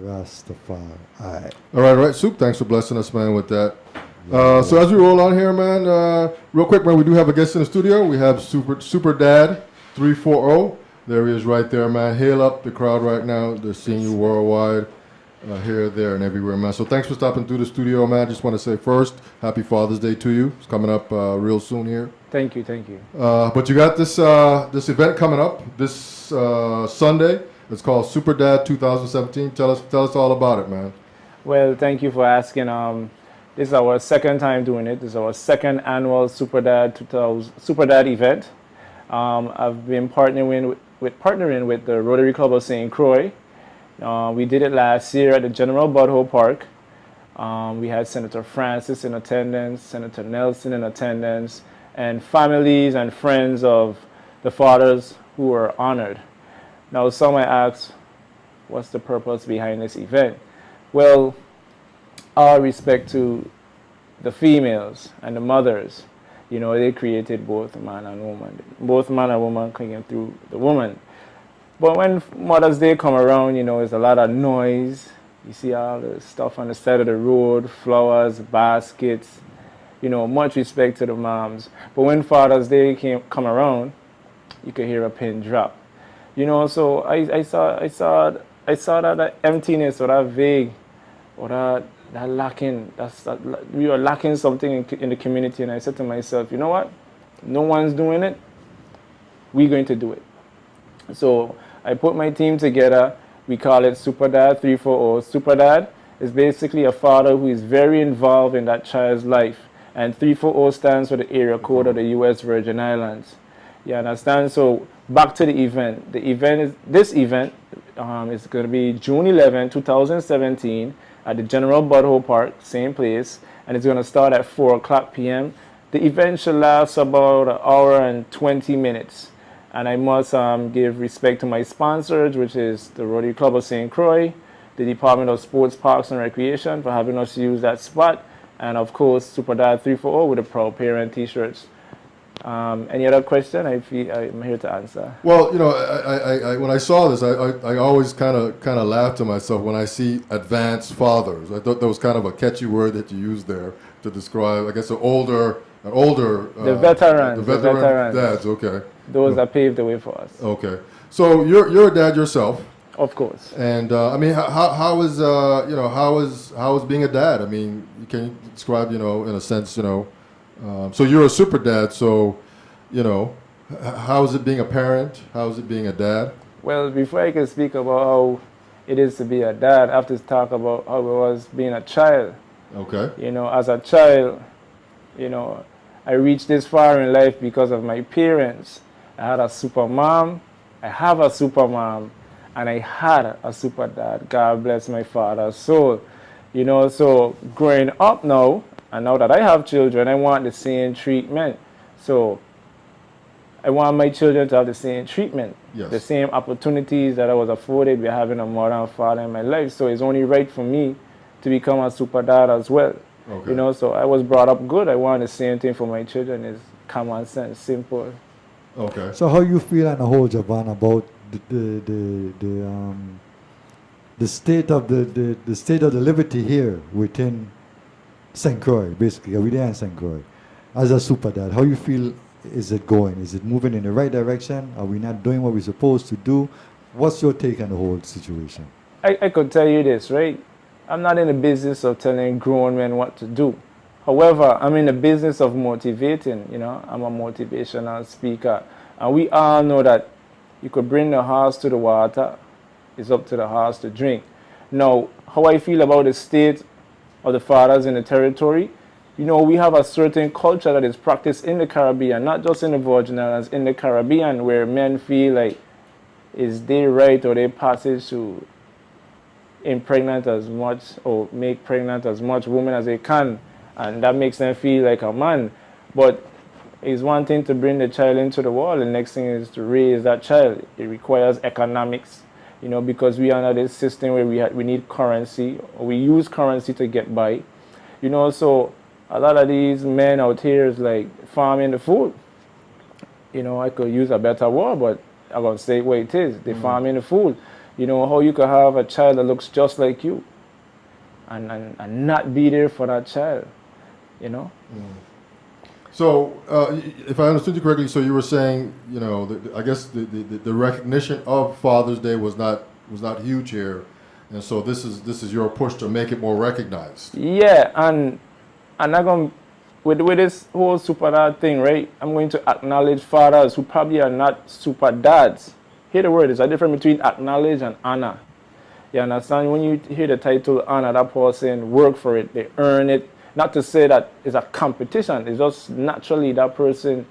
Rastafari. All right. Soup, thanks for blessing us, man, with that. So as we roll on here, man, real quick, man, we do have a guest in the studio. We have Super Dad 340. There he is right there, man. Hail up the crowd right now. They're seeing you worldwide, here, there, and everywhere, man. So thanks for stopping through the studio, man. Just want to say first, happy Father's Day to you. It's coming up real soon here. Thank you, thank you. But you got this this event coming up this Sunday. It's called Super Dad 2017. Tell us all about it, man. Well, thank you for asking. This is our second time doing it. This is our second annual Super Dad event. I've been partnering with the Rotary Club of St. Croix. We did it last year at the General Budho Park. We had Senator Francis in attendance, Senator Nelson in attendance, and families and friends of the fathers who were honored. Now, some might ask, what's the purpose behind this event? Well, all respect to the females and the mothers. You know, they created both man and woman. Both man and woman came through the woman. But when Mother's Day come around, you know, there's a lot of noise. You see all the stuff on the side of the road, flowers, baskets. You know, much respect to the moms. But when Father's Day come around, you could hear a pin drop. You know, so I saw that emptiness or that vague or that lacking. We are lacking something in the community, and I said to myself, you know what? No one's doing it. We're going to do it. So I put my team together. We call it Super Dad 340. Super Dad is basically a father who is very involved in that child's life, and 340 stands for the area code of the U.S. Virgin Islands. You understand? So back to the event. This event is going to be June 11, 2017 at the General Budho Park, same place, and it's going to start at 4:00 p.m. The event should last about an hour and 20 minutes. And I must give respect to my sponsors, which is the Rotary Club of St. Croix, the Department of Sports, Parks and Recreation for having us use that spot, and of course Super Dad 340 with the Proud Parent t-shirts. Any other question? I'm here to answer. Well, you know, I when I saw this, I always kind of laugh to myself when I see advanced fathers. I thought that was kind of a catchy word that you used there to describe, I guess, the veteran dads. Okay. Those that paved the way for us. Okay. So you're a dad yourself. Of course. And I mean, how is being a dad? I mean, can you describe, you know, in a sense, you know. So you're a super dad, so, you know, how is it being a parent? How is it being a dad? Well, before I can speak about how it is to be a dad, I have to talk about how it was being a child. Okay. You know, as a child, you know, I reached this far in life because of my parents. I had a super mom, I have a super mom, and I had a super dad. God bless my father's soul. You know, so growing up now, and now that I have children, I want the same treatment. So I want my children to have the same treatment, yes, the same opportunities that I was afforded by having a mother and father in my life. So it's only right for me to become a super dad as well. Okay. You know, so I was brought up good. I want the same thing for my children. It's common sense, simple. Okay. So how you feel on the whole, Javan, about the state of the state of the liberty here within St. Croix, basically, we there in St. Croix, as a super dad? How you feel is it going? Is it moving in the right direction? Are we not doing what we're supposed to do? What's your take on the whole situation? I could tell you this, right? I'm not in the business of telling grown men what to do. However, I'm in the business of motivating, you know. I'm a motivational speaker. And we all know that you could bring the horse to the water, it's up to the horse to drink. Now, how I feel about the state of the fathers in the territory, you know, we have a certain culture that is practiced in the Caribbean, not just in the Virgin Islands, in the Caribbean, where men feel like it's their right or their passage to impregnate as much or make pregnant as much women as they can, and that makes them feel like a man. But it's one thing to bring the child into the world, the next thing is to raise that child. It requires economics, you know, because we are under this system where we need currency, or we use currency to get by, you know. So a lot of these men out here is like farming the food. You know, I could use a better word, but I'm going to say what it is. They're farming the food. You know, how you could have a child that looks just like you and not be there for that child, you know? So, if I understood you correctly, so you were saying, you know, I guess the recognition of Father's Day was not huge here, and so this is your push to make it more recognized. Yeah, and I'm going with this whole super dad thing, right? I'm going to acknowledge fathers who probably are not super dads. Hear the word, there's a difference between acknowledge and honor. You understand? When you hear the title honor, that person work for it, they earn it. Not to say that it's a competition, it's just naturally that person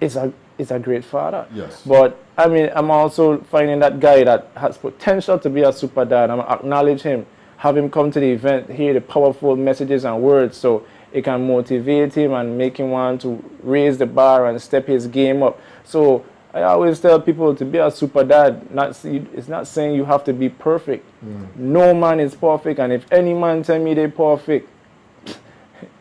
is a great father. Yes. But I mean, I'm also finding that guy that has potential to be a super dad. I'm gonna acknowledge him, have him come to the event, hear the powerful messages and words so it can motivate him and make him want to raise the bar and step his game up. So I always tell people to be a super dad. It's not saying you have to be perfect. No man is perfect, and if any man tell me they're perfect,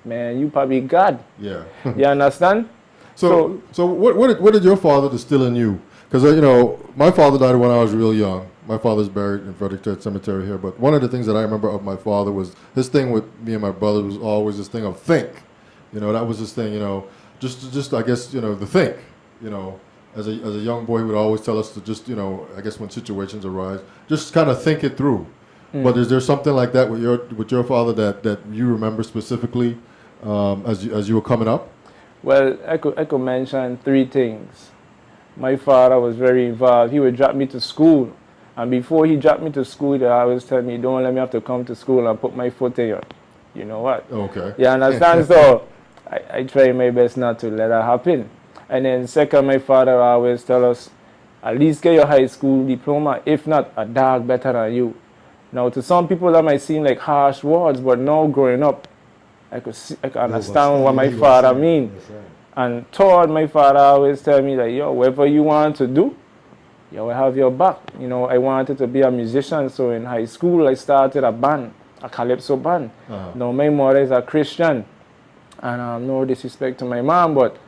man, you probably God. Yeah. You understand? So what did your father distill in you? Because you know, my father died when I was real young. My father's buried in Frederick Cemetery here. But one of the things that I remember of my father was his thing with me and my brother was always this thing of think. You know, that was his thing. You know, just I guess, you know, the think. You know, as a young boy, he would always tell us to just, you know, I guess when situations arise, just kind of think it through. But is there something like that with your father that you remember specifically as you were coming up? Well, I could mention three things. My father was very involved. He would drop me to school. And before he dropped me to school, he always tell me, don't let me have to come to school and put my foot in you. You know what? Okay. You understand? So I try my best not to let that happen. And then second, my father always tell us, at least get your high school diploma. If not, a dog better than you. Now, to some people that might seem like harsh words, but now growing up, I could understand what my father mean. And third, my father always tell me that, yo, whatever you want to do, you will have your back. You know, I wanted to be a musician, so in high school I started a band, a calypso band. Now my mother is a Christian, and no disrespect to my mom, but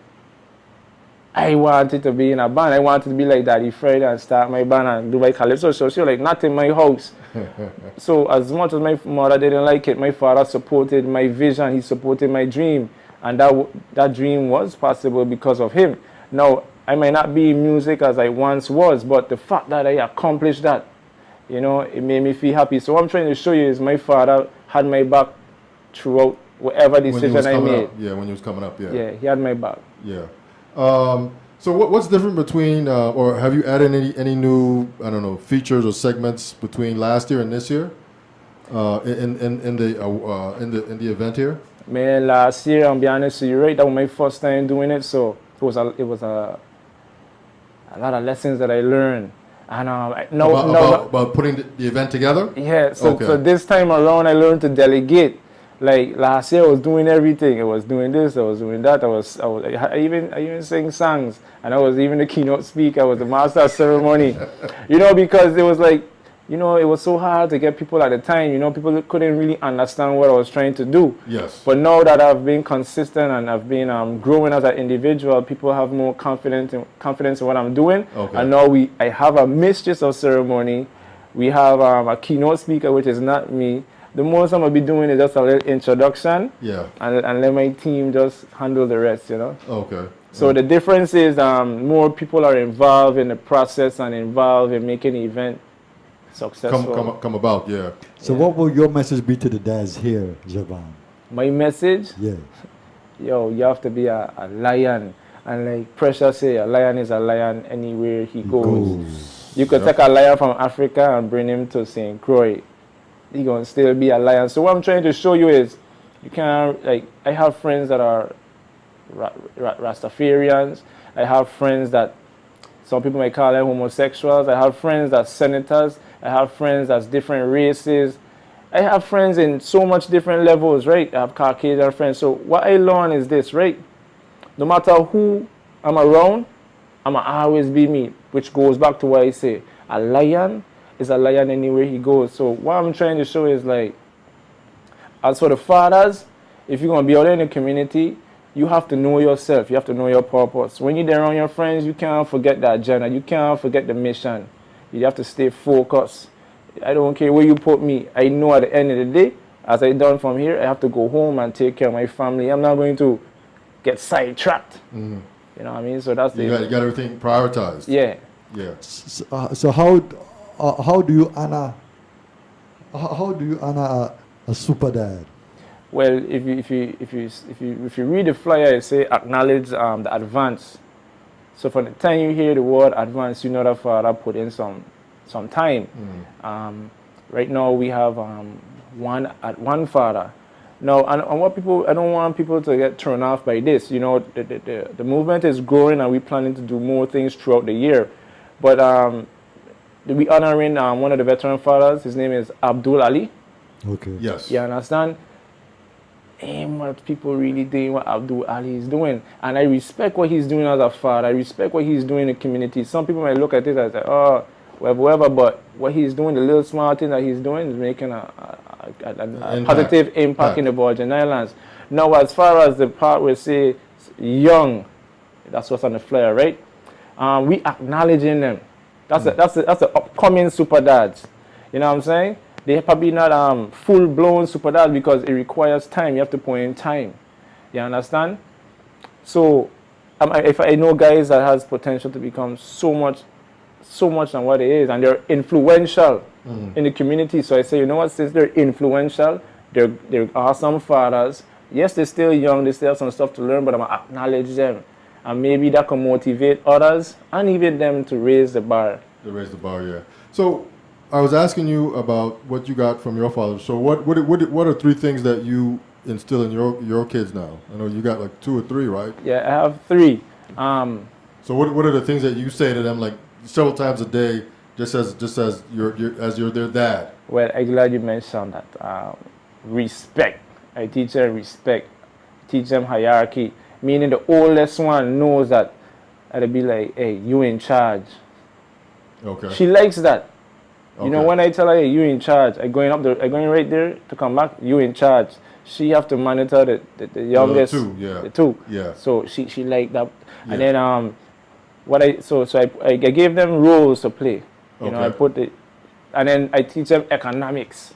I wanted to be in a band. I wanted to be like Daddy Fred and start my band and do my calypso. So she was like, not in my house. So as much as my mother didn't like it, my father supported my vision. He supported my dream. And that dream was possible because of him. Now, I might not be in music as I once was, but the fact that I accomplished that, you know, it made me feel happy. So what I'm trying to show you is my father had my back throughout whatever decision I made. Yeah, when he was coming up, yeah. Yeah, he had my back. Yeah. So what's different between, or have you added any new, I don't know, features or segments between last year and this year, in the event here? Man, last year, I'll be honest with you, right, that was my first time doing it, so it was a lot of lessons that I learned. And about putting the event together? Yeah, so Okay. so this time around, I learned to delegate. Like last year, I was doing everything. I was doing this, I was doing that. I even sang songs, and I was even the keynote speaker. I was the master of ceremony. You know, because it was like, you know, it was so hard to get people at the time. You know, people couldn't really understand what I was trying to do. Yes. But now that I've been consistent and I've been growing as an individual, people have more confidence in what I'm doing. Okay. And now I have a mistress of ceremony. We have a keynote speaker, which is not me. The most I'm going to be doing is just a little introduction. Yeah. And let my team just handle the rest, you know. Okay. So the difference is more people are involved in the process and involved in making the event successful. Come about, yeah. So what will your message be to the dads here, Javan? My message? Yeah. Yo, you have to be a lion. And like Precious say, a lion is a lion anywhere he goes. You could take a lion from Africa and bring him to St. Croix. He's going to still be a lion. So what I'm trying to show you is, you can't, like, I have friends that are Rastafarians. I have friends that some people might call them homosexuals. I have friends that's senators. I have friends that's different races. I have friends in so much different levels, right? I have Caucasian friends. So what I learn is this, right? No matter who I'm around, I'm going to always be me, which goes back to what I say. A lion is a lion anywhere he goes. So what I'm trying to show is, like, as for the fathers, if you're going to be out in the community, you have to know yourself. You have to know your purpose. When you're there around your friends, you can't forget the agenda. You can't forget the mission. You have to stay focused. I don't care where you put me. I know at the end of the day, as I done from here, I have to go home and take care of my family. I'm not going to get sidetracked. Mhm. You know what I mean? So that's You got everything prioritized. yeah. Yeah. So how do you honor a super dad? Well, if you read the flyer, it say acknowledge the advance. So from the time you hear the word advance, you know that father put in some time. Right now we have one father. Now, and what people, I don't want people to get turned off by this. You know, the movement is growing, and we're planning to do more things throughout the year. But we honoring one of the veteran fathers. His name is Abdul Ali. Okay. Yes. You understand? And what people really doing, what Abdul Ali is doing. And I respect what he's doing as a father. I respect what he's doing in the community. Some people might look at it as like, oh, whatever, but what he's doing, the little small thing that he's doing is making a positive impact in the Virgin Islands. Now, as far as the part where say young, that's what's on the flyer, right? We acknowledging them. That's the upcoming super dads. You know what I'm saying? They're probably not full-blown super dads because it requires time. You have to put in time. You understand? So, if I know guys that has potential to become so much than what it is, and they're influential in the community. So I say, you know what? Since they're influential, they're awesome fathers. Yes, they're still young. They still have some stuff to learn, but I'm gonna acknowledge them, and maybe that can motivate others and even them to raise the bar. To raise the bar, yeah. So I was asking you about what you got from your father. So what are 3 things that you instill in your kids now? I know you got like 2 or 3, right? Yeah, I have 3. So what are the things that you say to them like several times a day, just as you're their dad? Well, I'm glad you mentioned that. Respect. I teach them respect. Teach them hierarchy. Meaning the oldest one knows that I'll be like, hey, you in charge. Okay. She likes that. You know, Okay. when I tell her, hey, you in charge, I going right there to come back, you in charge. She have to monitor the youngest. The 2, yeah. The 2. Yeah. So she like that. Yeah. And then I gave them roles to play. You know, I Okay. put it, and then I teach them economics.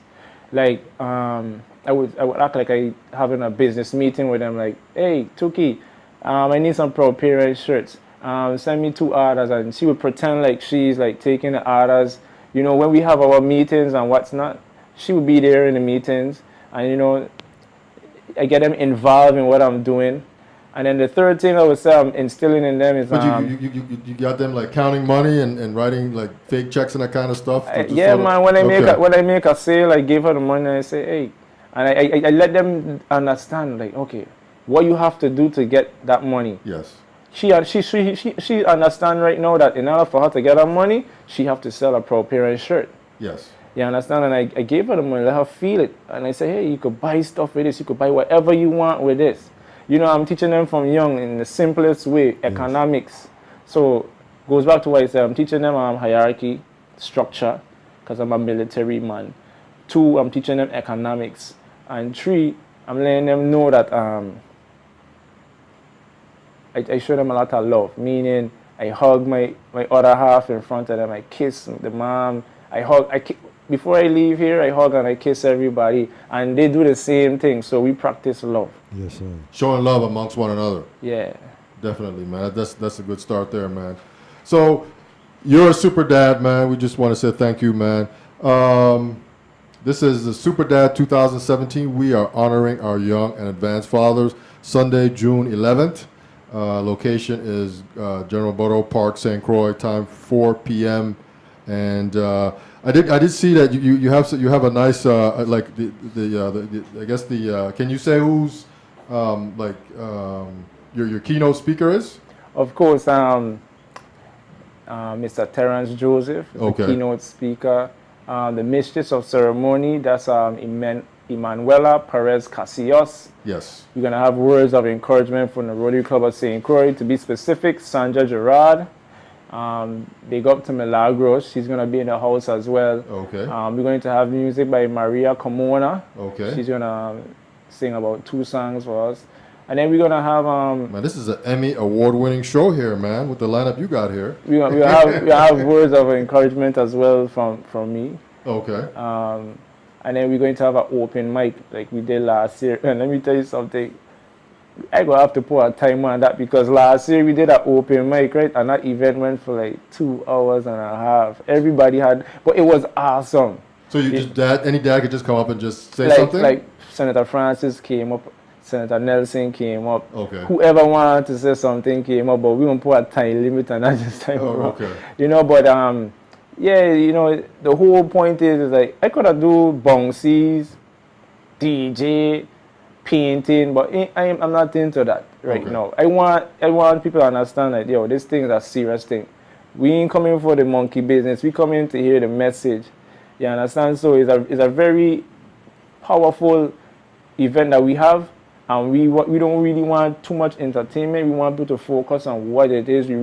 Like I would act like I having a business meeting with them. Like, hey, Tuki, I need some pro parent shirts. Send me 2 orders, and she would pretend like she's like taking the orders. You know, when we have our meetings and what's not, she would be there in the meetings, and you know, I get them involved in what I'm doing. And then the third thing I would say I'm instilling in them is But you got them like counting money and writing like fake checks and that kind of stuff. yeah, man. When I make a sale, I give her the money and I say, hey, and I let them understand like, okay, what you have to do to get that money. Yes. She understand right now that in order for her to get her money, she have to sell a pro parent shirt. Yes. You understand? And I gave her the money, let her feel it. And I say, hey, you could buy stuff with this. You could buy whatever you want with this. You know, I'm teaching them from young in the simplest way, economics. So goes back to what I said. I'm teaching them hierarchy, structure, because I'm a military man. 2, I'm teaching them economics. And 3, I'm letting them know that I show them a lot of love, meaning I hug my other half in front of them. I kiss the mom. Before I leave here, I hug and I kiss everybody. And they do the same thing. So we practice love. Yes, sir. Showing love amongst one another. Yeah. Definitely, man. That's a good start there, man. So you're a super dad, man. We just want to say thank you, man. This is the Super Dad 2017. We are honoring our young and advanced fathers. Sunday, June 11th. Location is General Borough Park, St. Croix. Time 4 p.m. And I did see that you have a nice like I guess can you say who's your keynote speaker is? Of course, Mr. Terrence Joseph is the keynote speaker. The mistress of ceremony, that's Emanuela Perez Casillas. Yes. We're going to have words of encouragement from the Rotary Club of St. Croix. To be specific, Sandra Gerard. Big up to Milagros. She's going to be in the house as well. Okay. We're going to have music by Maria Carmona. Okay. She's going to sing about 2 songs for us. And then we're going to have... man, this is an Emmy award-winning show here, man, with the lineup you got here. We have words of encouragement as well from me. Okay. And then we're going to have an open mic like we did last year. And let me tell you something. I gonna have to put a time on that because last year we did an open mic, right? And that event went for like 2 hours and a half. Everybody had, but it was awesome. So you just any dad could just come up and just say Like something? like Senator Francis came up, Senator Nelson came up. Okay. Whoever wanted to say something came up, but we won't put a time limit on that this time around. Okay. You know, but yeah, you know, the whole point is like I could have do bouncies, DJ, painting, but I'm not into that right Okay. now. I want people to understand that yo, this thing is a serious thing. We ain't coming for the monkey business. We coming to hear the message. You understand? So it's a very powerful event that we have, and we don't really want too much entertainment. We want people to focus on what it is the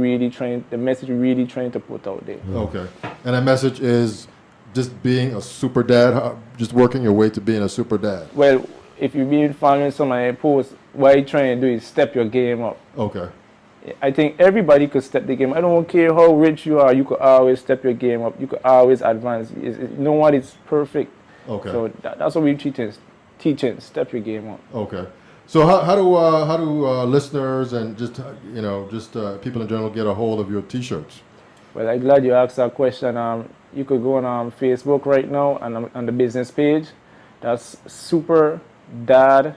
message we're really trying to put out there. Okay. And that message is just being a super dad, just working your way to being a super dad. Well, if you've been following some of my posts, what you're trying to do is step your game up. Okay. I think everybody could step the game. I don't care how rich you are, you could always step your game up. You could always advance. No one is perfect. Okay. So that's what we're teaching. Step your game up. Okay. So how do listeners and just people in general get a hold of your T-shirts? Well, I'm glad you asked that question. You could go on Facebook right now and on the business page. That's Super Dad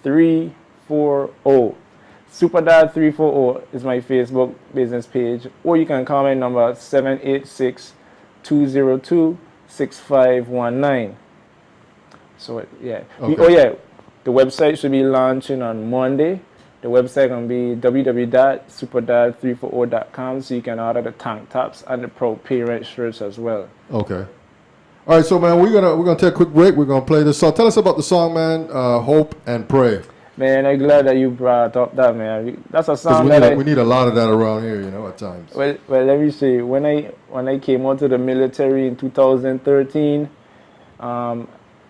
340. Super Dad 340 is my Facebook business page, or you can call my number 786-202-6519. So yeah. Okay. The website should be launching on Monday. The website can be www.superdad340.com, so you can order the tank tops and the Proud Parent shirts as well. Okay. All right, so man, we're gonna take a quick break. We're gonna play this song. Tell us about the song, man. Hope and Pray. Man, I'm glad that you brought up that, man. That's a song that we need a lot of that around here, at times. Well, let me see. When I came out to the military in 2013,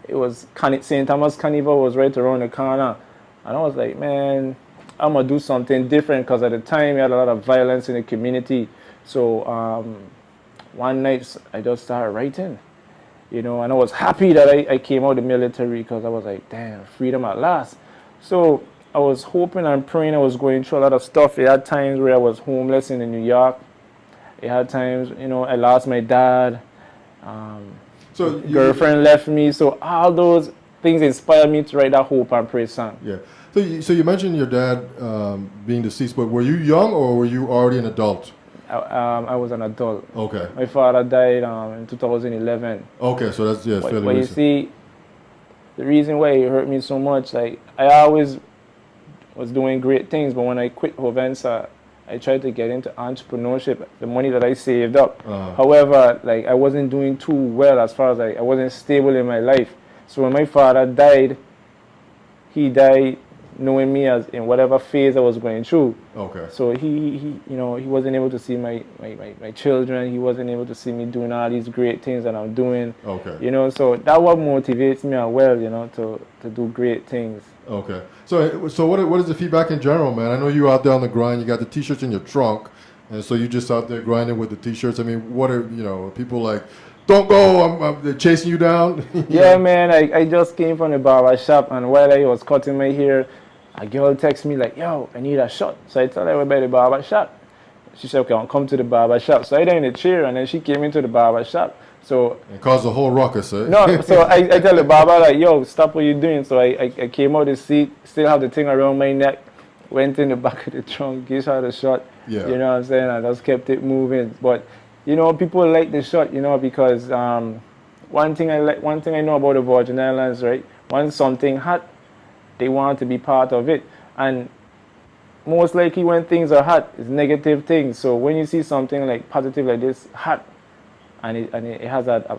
it was St. Thomas Carnival was right around the corner, and I was like, man, I'm gonna do something different because at the time we had a lot of violence in the community. So one night I just started writing, and I was happy that I came out of the military because I was like, damn, freedom at last. So I was hoping and praying. I was going through a lot of stuff. It had times where I was homeless in New York. It had times, I lost my dad. So girlfriend left me. So all those things inspired me to write that Hope and Pray song. Yeah. So you mentioned your dad being deceased, but were you young or were you already an adult? I was an adult. Okay. My father died in 2011. Okay, so that's fairly But you recent. see, the reason why it hurt me so much, like I always was doing great things, but when I quit Jovensa, I tried to get into entrepreneurship, the money that I saved up. However, like I wasn't doing too well as far as I wasn't stable in my life. So when my father died, he died knowing me as in whatever phase I was going through. Okay. So he wasn't able to see my children. He wasn't able to see me doing all these great things that I'm doing. Okay. So that what motivates me as well, to do great things. Okay. So what is the feedback in general, man? I know you're out there on the grind. You got the T-shirts in your trunk, and so you just out there grinding with the T-shirts. I mean, what are people like? Don't go! They're chasing you down. Yeah, man. I just came from the barber shop, and while I was cutting my hair, a girl texted me like, "Yo, I need a shot." So I told her I went by the barber shop. She said, "Okay, I'll come to the barber shop." So I got in the chair, and then she came into the barber shop. So it caused a whole ruckus, eh? No, so I tell the barber like, "Yo, stop what you're doing." So I came out the seat, still have the thing around my neck, went in the back of the trunk, gave her the shot. Yeah. You know what I'm saying? I just kept it moving. But people like the shot, because one thing I know about the Virgin Islands, right? Once something hot, they want to be part of it, and most likely when things are hot, it's negative things. So when you see something like positive like this, hot, and it has that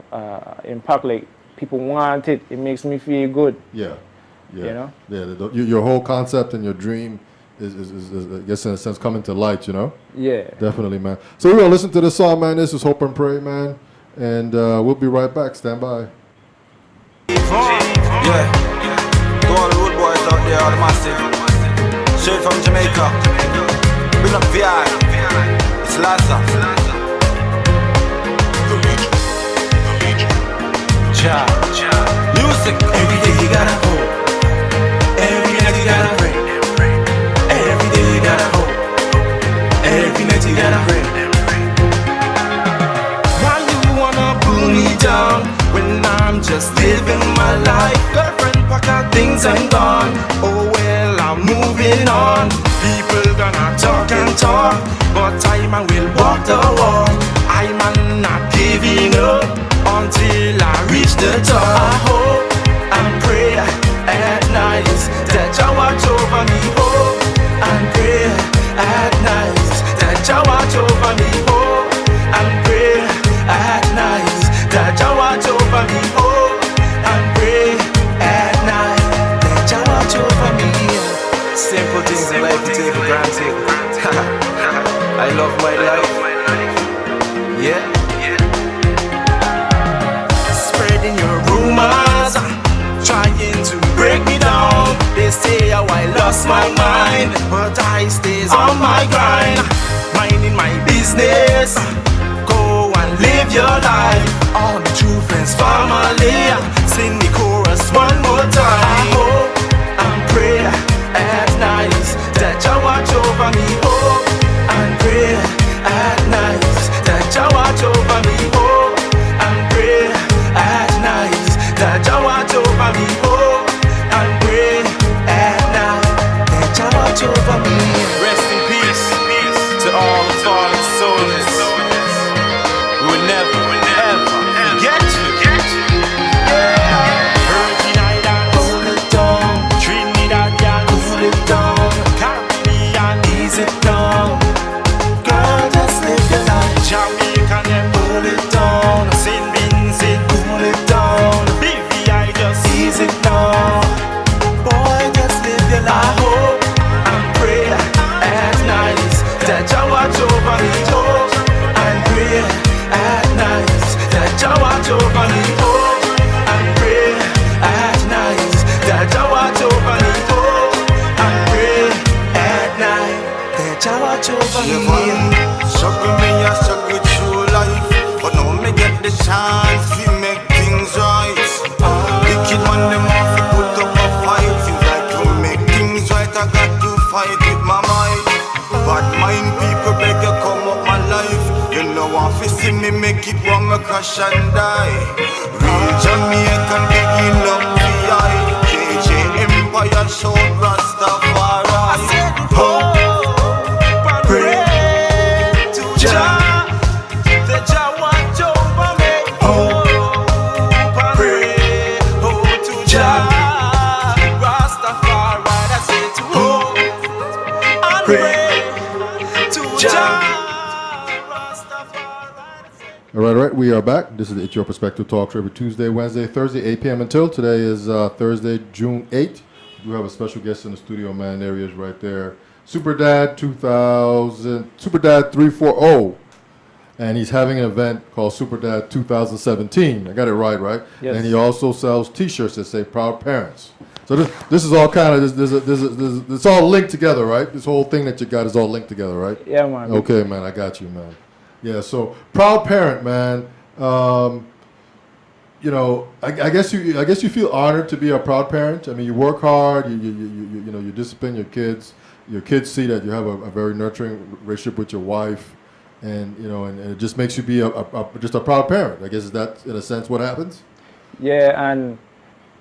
impact, like people want it, it makes me feel good. Yeah. Yeah. Your whole concept and your dream is I guess in a sense coming to light. Yeah. Definitely, man. So we're gonna listen to this song, man. This is Hope and Pray, man, and we'll be right back. Stand by. Yeah. To all the road boys out there, all the massive. Straight from Jamaica. Bring up U.S.V.I. It's Laza. Ja. Music. Every day you gotta hope. Every night you gotta pray. Every day you gotta hope. Every night you gotta pray. Why you wanna pull me down when I'm just living my life? Girlfriend pack her things and gone. Oh well, I'm moving on. People gonna talk and talk, but I man will walk the walk. I'm not giving up until I reach the top. I hope and pray at night that you watch over me. Hope and pray at night that you watch over me. Hope and pray at night that you watch over me. Hope and pray at night that you watch over me. Simple things in life we take for granted. I love my life. Yeah. Spreading your rumors, trying to break me down. They say how I lost my mind, but I stays on my grind. Minding my business, go and live your life. All my true friends, family, sing the chorus one more time. I hope and pray at night that you watch over me. Hope and pray at night that you watch over me. Hope and pray at night that you watch over me. Hope and pray at night that you watch over me. Rest in peace to all the fallen soldiers. We will never, ever forget you. Yeah. Virgin Island, hold it down. Trinidad, hold it down. Caribbean, ease it down. Girl, just live your life. Jamaica, them hold it down. Saint Vincent, hold it down. BVI, just ease it down. Boy, just live your life. I hope and pray at night that you watch over me. Hope and pray at night that you watch over me. Hope and pray at night that you watch over me. Hope and pray at night that you watch over me. Struggle me, I struggle through life, but now me get the chance to make things right. Wicked man, them off to put up a fight. Seems like to make things right, I got to fight with my mind. Bad mind people beg you come up my life. You know if you see me make it wrong, I crash and die. Real Jamaican big up V.I. KJ Empire show Rastafari. I said hope and pray to Jah, that Jah watch over me. Hope and pray, hope to Jah, Rastafari. I say to hope and pray to Jah, Rastafari. All right, we are back. This is the It's Your Perspective Talk Show every Tuesday, Wednesday, Thursday, 8 p.m. until. Today is Thursday, June 8th. We have a special guest in the studio, man. There he is right there. Super Dad 340. And he's having an event called Super Dad 2017. I got it right? Yes. And he also sells T-shirts that say Proud Parents. So this is all kind of, it's all linked together, right? This whole thing that you got is all linked together, right? Yeah, man. Okay, man, I got you, man. Yeah, so proud parent, man. You know, I guess you feel honored to be a proud parent. I mean, you work hard. You know, you discipline your kids. Your kids see that you have a very nurturing relationship with your wife, and you know, and it just makes you be just a proud parent. I guess is that in a sense what happens. Yeah, and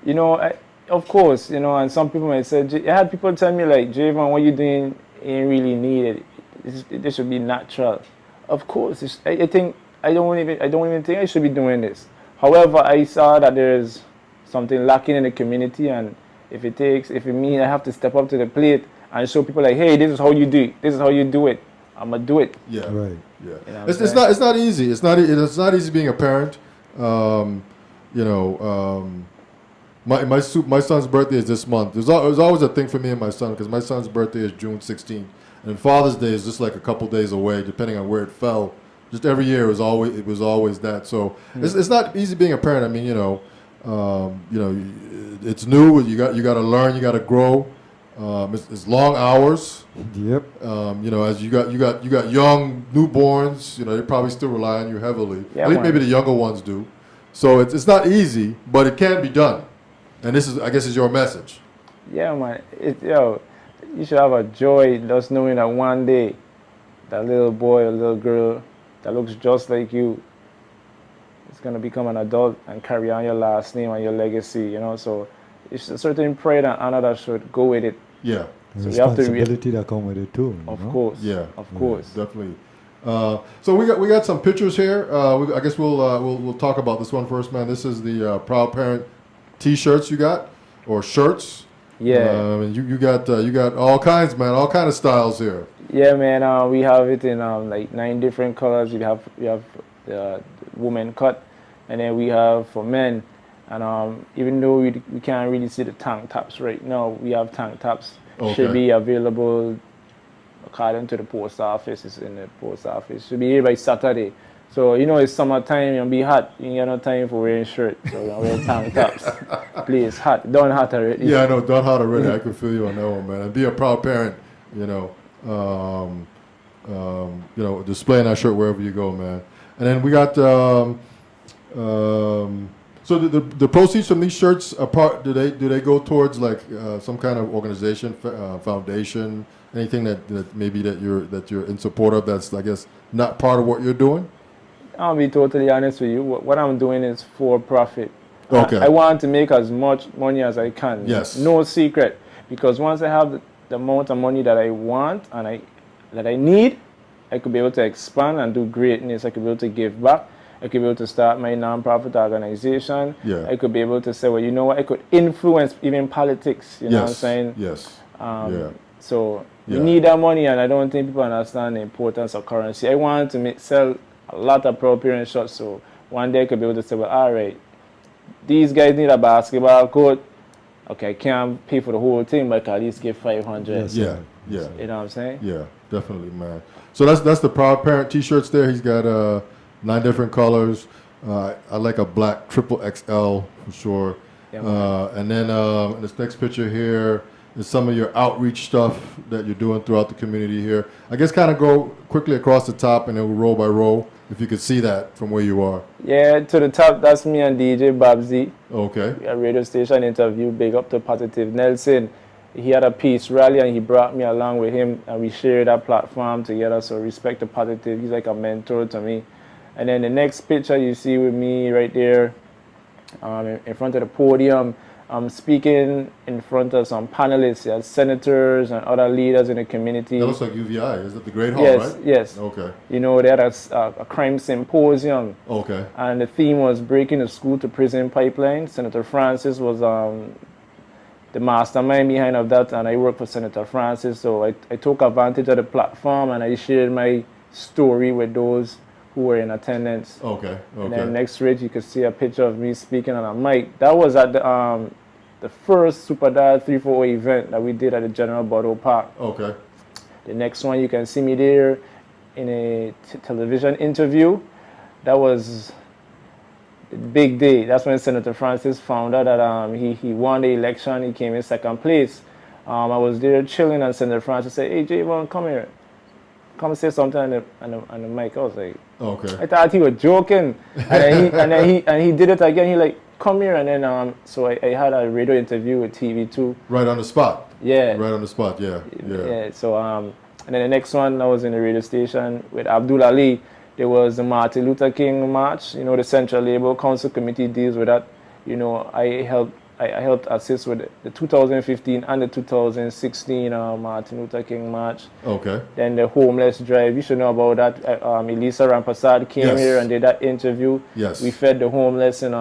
you know, of course, you know, and some people may say, I had people tell me like, Javan, what you doing ain't really needed. This should be natural. Of course, I think I don't even think I should be doing this. However, I saw that there is something lacking in the community, and if it means I have to step up to the plate and show people like, hey, this is how you do it. This is how you do it. I'm gonna do it. Yeah, Right. Yeah, You know it's not easy. It's not easy being a parent. You know, my son's birthday is this month. There's always a thing for me and my son because my son's birthday is June 16th, and Father's Day is just like a couple days away, depending on where it fell. Just every year it was always that. So it's not easy being a parent. I mean, you know, it's new. You got to learn. You got to grow. It's long hours. Yep. You know, as you got young newborns. You know, they probably still rely on you heavily. Yeah, At least man. maybe the younger ones do. So it's not easy, but it can be done. And this is, I guess, is your message. Yeah, man. You should have a joy just knowing that one day, that little boy or little girl that looks just like you is gonna become an adult and carry on your last name and your legacy. You know, so it's a certain pride and honor that should go with it. Yeah. The So we have to responsibility that come with it too. Of you know? course. Yeah. Of course. Definitely. So we got some pictures here. I guess we'll talk about this one first, man. This is the Proud Parent T-shirts you got, or shirts. Yeah. And you got all kinds, man, all kind of styles here. Yeah, man. We have it in like 9 different colors. We have the woman cut, and then we have for men. And even though we can't really see the tank tops right now, we have tank tops. Okay. Should be available according to the post office. It's in the post office. Should be here by Saturday. So you know it's summertime. You'll be hot. You ain't got no time for wearing shirt. So we're wearing tank tops. Please, hot. Done hot already. Yeah, I know. Done hot already. I can feel you on that one, man. And be a proud parent. You know, displaying that shirt wherever you go, man. And then we got. So the proceeds from these shirts are part. Do they go towards like some kind of organization, foundation, anything that maybe that you're in support of? That's, I guess, not part of what you're doing. I'll be totally honest with you. What I'm doing is for profit. Okay. I want to make as much money as I can. Yes. No secret. Because once I have the amount of money that I want and that I need, I could be able to expand and do greatness. I could be able to give back. I could be able to start my non-profit organization. Yeah. I could be able to say, well, you know what? I could influence even politics. You know what I'm saying? Yes. So we Yeah. need that money, and I don't think people understand the importance of currency. I want to sell a lot of Proud Parent shirts, so one day I could be able to say, well, all right, these guys need a basketball court. Okay, I can't pay for the whole thing, but I can at least give 500. Yes. Yeah. Yeah. You know what I'm saying? Yeah. Definitely, man. So that's the Proud Parent T-shirts there. He's got 9 different colors. I like a black triple XL for sure. Yeah, And then this next picture here is some of your outreach stuff that you're doing throughout the community here. I guess kind of go quickly across the top and then we'll row by row, if you could see that from where you are. Yeah, to the top, that's me and DJ Babsy. Okay. A radio station interview, big up to Positive Nelson. He had a peace rally and he brought me along with him and we shared that platform together. So respect to Positive. He's like a mentor to me. And then the next picture you see with me right there in front of the podium, I'm speaking in front of some panelists, senators and other leaders in the community. That looks like U.V.I. Is that the Great Hall, Yes, right? yes. Okay. You know, they had a crime symposium. Okay. And the theme was breaking the school to prison pipeline. Senator Francis was the mastermind behind of that, and I worked for Senator Francis. So I took advantage of the platform and I shared my story with those who were in attendance. Okay. And then next to it, you can see a picture of me speaking on a mic. That was at the first Super Dad 340 event that we did at the General Bottle Park. Okay. The next one, you can see me there in a television interview. That was the big day. That's when Senator Francis found out that he won the election. He came in second place. I was there chilling, and Senator Francis said, "Hey, Javan, come here. Come say something on the mic." I was like, okay. I thought he was joking. And he did it again. He like, come here. And then so I had a radio interview with TV2. Right on the spot. Yeah. Right on the spot. Yeah. Yeah. So and then the next one, I was in the radio station with Abdul Ali. There was the Martin Luther King March. You know, the Central Labor Council Committee deals with that. You know, I helped assist with the 2015 and the 2016 Martin Luther King March. Okay. Then the homeless drive, you should know about that. Elisa Rampasad came here and did that interview. Yes. We fed the homeless in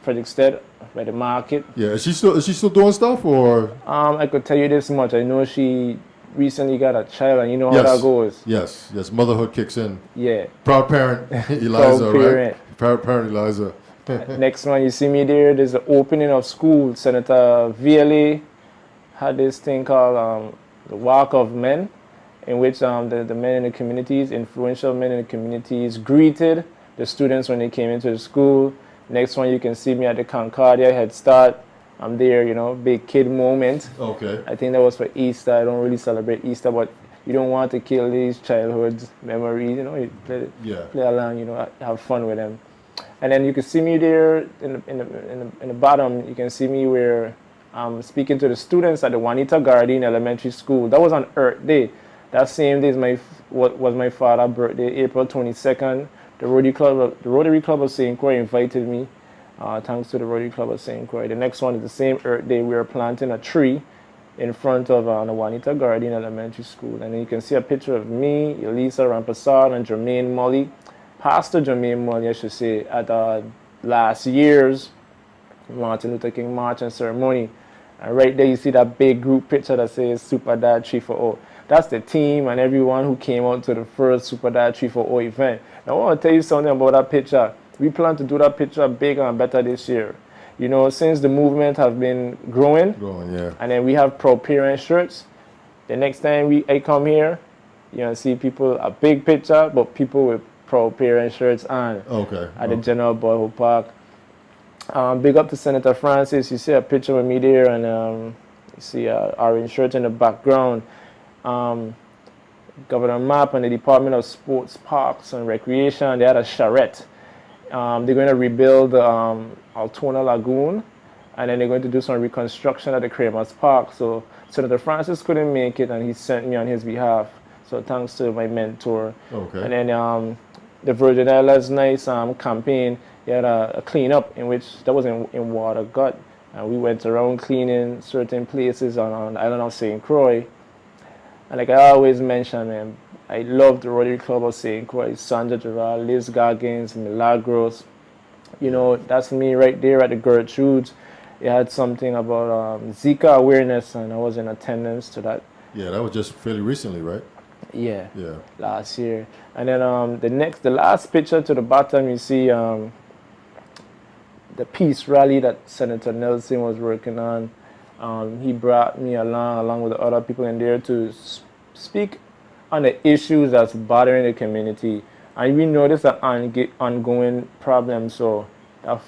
Frederickstead by the market. Yeah. Is she still doing stuff, or? I could tell you this much. I know she recently got a child, and you know how that goes. Yes. Yes. Motherhood kicks in. Yeah. Proud parent Eliza, Proud parent. right? Proud parent Eliza. Next one, you see me there. There's the opening of school. Senator V.L.A. had this thing called the Walk of Men, in which the men in the communities, influential men in the communities, greeted the students when they came into the school. Next one, you can see me at the Concordia Head Start. I'm there, you know, big kid moment. Okay. I think that was for Easter. I don't really celebrate Easter, but you don't want to kill these childhood memories, you know. You play along, you know, have fun with them. And then you can see me there in the bottom. You can see me where I'm speaking to the students at the Juanita Garden Elementary School. That was on Earth Day. That same day is was my father's birthday, April 22nd. The Rotary Club of St. Croix invited me. Thanks to the Rotary Club of St. Croix. The next one is the same Earth Day. We were planting a tree in front of the Juanita Garden Elementary School. And then you can see a picture of me, Elisa Rampasad, and Jermaine Molly, Pastor Jermaine Molly, I should say, at last year's Martin Luther King March and Ceremony. And right there you see that big group picture that says Super Dad 340. That's the team and everyone who came out to the first Super Dad 340 event. Now, I want to tell you something about that picture. We plan to do that picture bigger and better this year. You know, since the movement have been growing, yeah. And then we have Proud Parent shirts. The next time I come here, you're going to see people, a big picture, but people with Proud Parent shirts on at the General Boyhood Park. Big up to Senator Francis. You see a picture of me there, and you see an orange shirt in the background. Governor Mapp and the Department of Sports, Parks, and Recreation, they had a charrette. They're going to rebuild Altona Lagoon, and then they're going to do some reconstruction at the Kramers Park. So Senator Francis couldn't make it, and he sent me on his behalf. So thanks to my mentor. And then the Virgin Islands Nice campaign, they had a cleanup in which that was in Water Gut, and we went around cleaning certain places on the island of St. Croix. And like I always mention, man, I love the Rotary Club of St. Croix, Sandra Gerard, Liz Goggins, Milagros. You know, that's me right there at the Gertrudes. It had something about Zika awareness, and I was in attendance to that. Yeah, that was just fairly recently, right? Yeah. Last year. And then the last picture to the bottom, you see the peace rally that Senator Nelson was working on. He brought me along with the other people in there to speak on the issues that's bothering the community. And we know this is an ongoing problem, so that's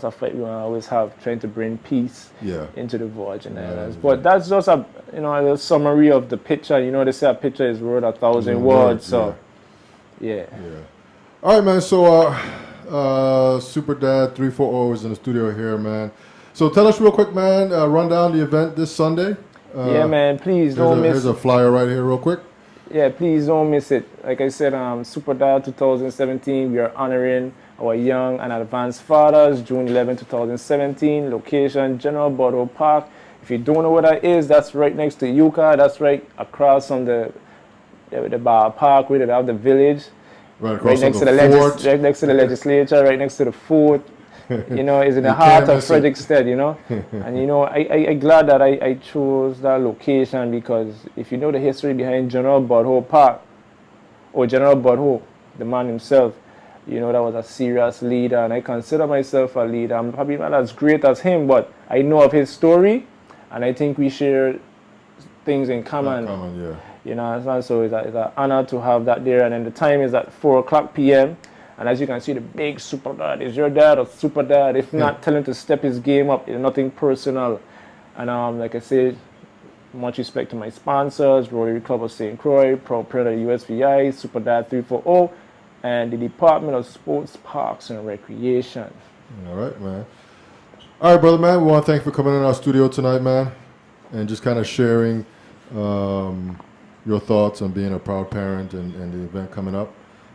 a fight we always have, trying to bring peace into the Virgin Islands. But that's just a summary of the picture. You know, they say a picture is worth 1,000 words. So, yeah. All right, man. So, Super Dad 340 is in the studio here, man. So tell us real quick, man, run down the event this Sunday. Yeah, man, please don't miss it. Here's a flyer right here real quick. Yeah, please don't miss it. Like I said, Super Dad 2017, we are honoring our young and advanced fathers, June 11, 2017. Location, General Boyhood Park. If you don't know what that is, that's right next to Yucca. That's right across from the bar park where they have the village. Right next to the fort. right next to the legislature, right next to the fort. You know, it's in the heart of Frederickstead, you know. And, you know, I'm glad that I chose that location, because if you know the history behind General Boyhood Park, or General Boyhood, the man himself, you know, that was a serious leader, and I consider myself a leader. I'm probably not as great as him, but I know of his story, and I think we share things in common. You know, so it's an honor to have that there. And then the time is at 4:00 p.m. And as you can see, the big Super Dad, is your dad or Super Dad? If not, tell him to step his game up. It's nothing personal. And like I said, much respect to my sponsors, Rotary Club of St. Croix, Proud Parent of U.S.V.I, Super Dad 340, and the Department of Sports, Parks, and Recreation. All right, man. All right, brother, man. We want to thank you for coming in our studio tonight, man, and just kind of sharing your thoughts on being a proud parent and the event coming up.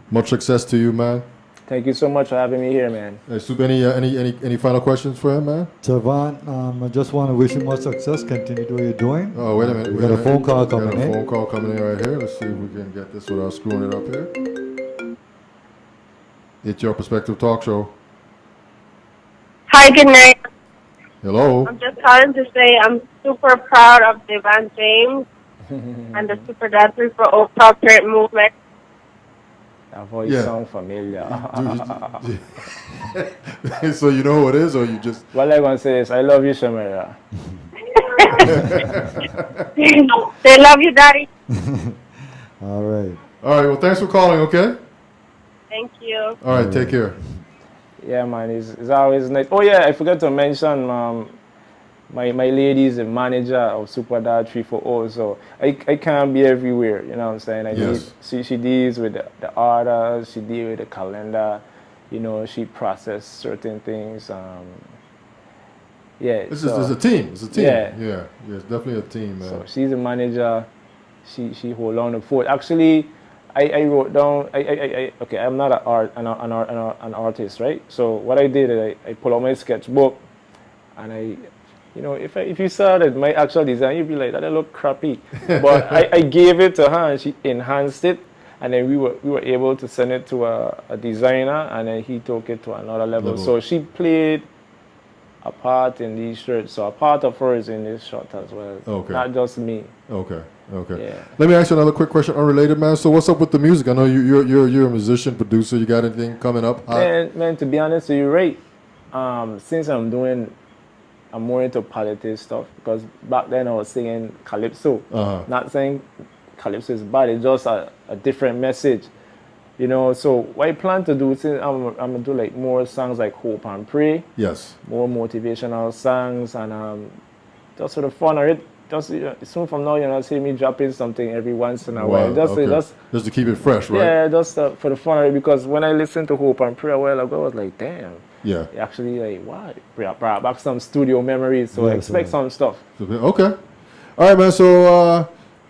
Much success to you, man. Thank you so much for having me here, man. Hey, Soup, any final questions for him, man? Javan, I just want to wish you much success. Continue what you're doing. Oh, wait a minute. We got a phone call coming in. We got a phone call coming in right here. Let's see if we can get this without screwing it up here. It's Your Perspective Talk Show. Hi, good night. Hello. I'm just calling to say I'm super proud of Javan James and the Super Dad 340 Proud Parent movement. That voice sounds familiar. So you know who it is, or you just... What I'm going to say is, I love you, Shamira. They love you, Daddy. All right. All right, well, thanks for calling, okay? Thank you. All right, take care. Yeah, man, it's always nice. Oh, yeah, I forgot to mention, my lady is the manager of Super Dad 340, so I can't be everywhere, you know what I'm saying? She deals with the orders, she deals with the calendar, you know, she processed certain things. Yeah. It's a team. It's a team. Yeah. Yeah. It's definitely a team, man. So she's a manager. She hold on the fort. Actually, I wrote down. Okay. I'm not an artist, right? So what I did is I pull out my sketchbook, and you know, if you saw that my actual design, you'd be like, that look crappy. But I gave it to her, and she enhanced it, and then we were able to send it to a designer, and then he took it to another level. So she played a part in these shirts. So a part of her is in this shot as well. Okay. Not just me. Okay. Yeah. Let me ask you another quick question, unrelated, man. So what's up with the music? I know you're a musician, producer. You got anything coming up? Man, to be honest with you, right? Since I'm more into politics stuff, because back then I was singing calypso. Not saying calypso is bad, it's just a different message, you know. So what I plan to do, since I'm gonna do like more songs like Hope and Pray. Yes. More motivational songs, and just for the fun of it. Just soon from now, you know, see me dropping something every once in a while. Just to keep it fresh, right? Yeah, just for the fun of it. Because when I listened to Hope and Pray a while ago, I was like, damn. Yeah. Actually, like, what? Brought back some studio memories. So expect some stuff. Okay. All right, man. So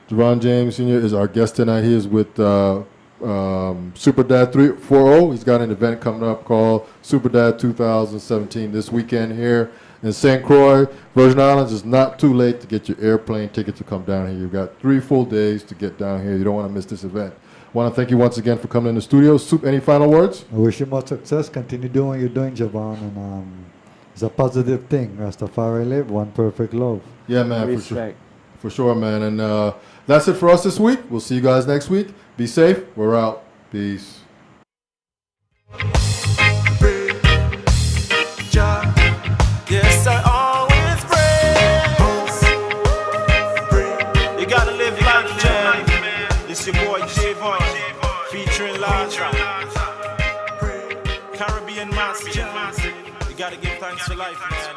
Javan James Sr. is our guest tonight. He is with Super Dad 340. He's got an event coming up called Super Dad 2017 this weekend here in St. Croix. Virgin Islands. Is not too late to get your airplane ticket to come down here. You've got 3 full days to get down here. You don't want to miss this event. I want to thank you once again for coming in the studio. Soup, any final words? I wish you much success. Continue doing what you're doing, Javan, and it's a positive thing. Rastafari live, one perfect love. Yeah, man, Respect. for sure, man. And that's it for us this week. We'll see you guys next week. Be safe. We're out. Peace. Yes, I always pray. You gotta live life, man. It's your boy Javan, featuring Laja. Caribbean Master. You gotta give thanks for life, man.